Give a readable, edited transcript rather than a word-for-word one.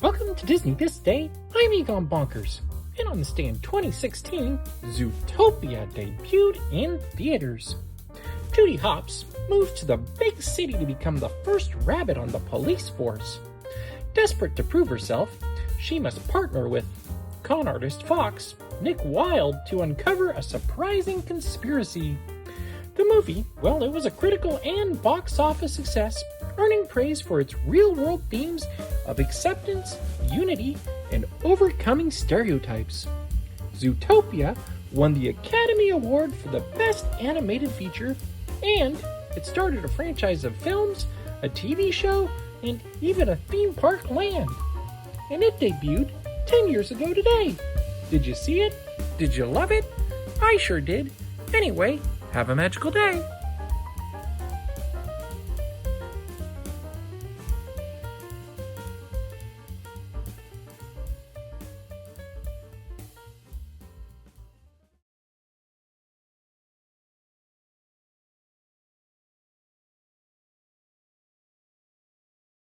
Welcome to Disney This Day. I'm Egon Bonkers. And on the stand 2016, Zootopia debuted in theaters. Judy Hopps moved to the big city to become the first rabbit on the police force. Desperate to prove herself, she must partner with con artist Fox, Nick Wilde, to uncover a surprising conspiracy. The movie, well, it was a critical and box office success, earning praise for its real-world themes of acceptance, unity, and overcoming stereotypes. Zootopia won the Academy Award for the Best Animated Feature, and it started a franchise of films, a TV show, and even a theme park land. And it debuted 10 years ago today. Did you see it? Did you love it? I sure did. Anyway, have a magical day.